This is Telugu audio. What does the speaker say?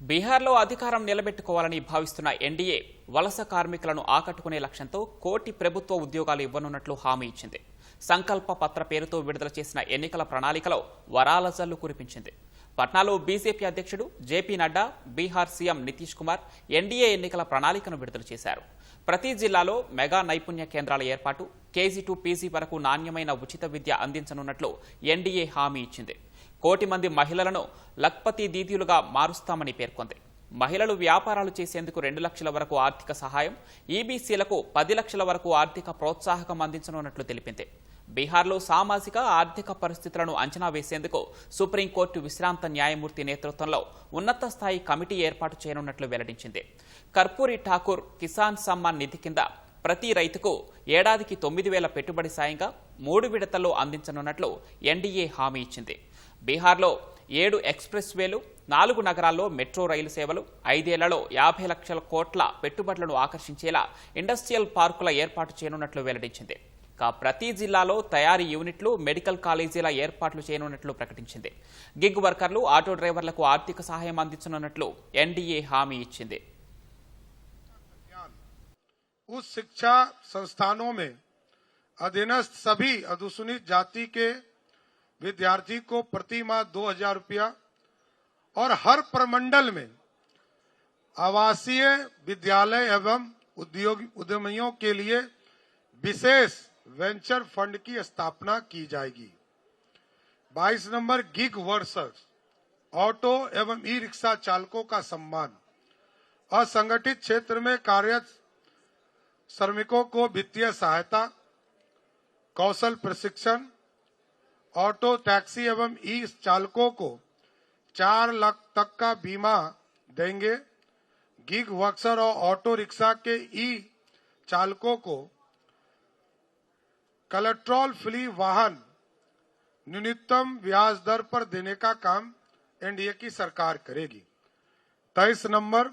బీహార్లో అధికారం నిలబెట్టుకోవాలని భావిస్తున్న ఎన్డీఏ వలస కార్మికులను ఆకట్టుకునే లక్ష్యంతో కోటి ప్రభుత్వ ఉద్యోగాలు ఇవ్వనున్నట్లు హామీ ఇచ్చింది. సంకల్ప పత్ర పేరుతో విడుదల చేసిన ఎన్నికల ప్రణాళికలో వరాల జల్లు కురిపించింది. పట్నాలో బీజేపీ అధ్యక్షుడు JP Nadda, Bihar CM Nitish Kumar NDA ఎన్నికల ప్రణాళికను విడుదల చేశారు. ప్రతి జిల్లాలో మెగా నైపుణ్య కేంద్రాల ఏర్పాటు, కేజీ టు పీజీ వరకు నాణ్యమైన ఉచిత విద్య అందించనున్నట్లు ఎన్డీఏ హామీ ఇచ్చింది. 1 కోటి మంది మహిళలను లఖ్పతి దీదీలుగా మారుస్తామని పేర్కొంది. మహిళలు వ్యాపారాలు చేసేందుకు 2 లక్షల వరకు ఆర్థిక సహాయం, ఈబీసీలకు 10 లక్షల వరకు ఆర్థిక ప్రోత్సాహకం అందించనున్నట్లు తెలిపింది. బీహార్లో సామాజిక ఆర్థిక పరిస్థితులను అంచనా వేసేందుకు సుప్రీంకోర్టు విశ్రాంత న్యాయమూర్తి నేతృత్వంలో ఉన్నత స్థాయి కమిటీ ఏర్పాటు చేయనున్నట్లు వెల్లడించింది. కర్పూరి ఠాకూర్ కిసాన్ సమ్మాన్ నిధి కింద ప్రతి రైతుకు ఏడాదికి 9,000 పెట్టుబడి సాయంగా 3 విడతల్లో అందించనున్నట్లు ఎన్డీఏ హామీ ఇచ్చింది. బీహార్లో 7 ఎక్స్ప్రెస్ వేలు, 4 నగరాల్లో మెట్రో రైలు సేవలు, 5 ఏళ్లలో 50 లక్షల కోట్ల పెట్టుబడులను ఆకర్షించేలా ఇండస్ట్రియల్ పార్కుల ఏర్పాటు చేయనున్నట్లు వెల్లడించింది. ప్రతి జిల్లాలో తయారీ యూనిట్లు, మెడికల్ కాలేజీల ఏర్పాట్లు చేయనున్నట్లు ప్రకటించింది. గిగ్ వర్కర్లు, ఆటో డ్రైవర్లకు ఆర్థిక సహాయం అందించనున్నట్లు ఎన్డీఏ హామీ ఇచ్చింది. उस शिक्षा संस्थानों में अधीनस्थ सभी अनुसूचित जाति के विद्यार्थी को प्रति माह 2,000 रुपया और हर प्रमंडल में आवासीय विद्यालय एवं उद्यमियों के लिए विशेष वेंचर फंड की स्थापना की जाएगी। 22 नंबर गिग वर्कर्स, ऑटो एवं ई रिक्शा चालकों का सम्मान, असंगठित क्षेत्र में कार्यरत श्रमिकों को वित्तीय सहायता, कौशल प्रशिक्षण, ऑटो टैक्सी एवं ई चालकों को 4 लाख तक का बीमा देंगे। गिग वर्कर और ऑटो रिक्शा के ई चालकों को कोलेट्रल फ्री वाहन न्यूनतम ब्याज दर पर देने का काम एनडीए की सरकार करेगी। 23 नंबर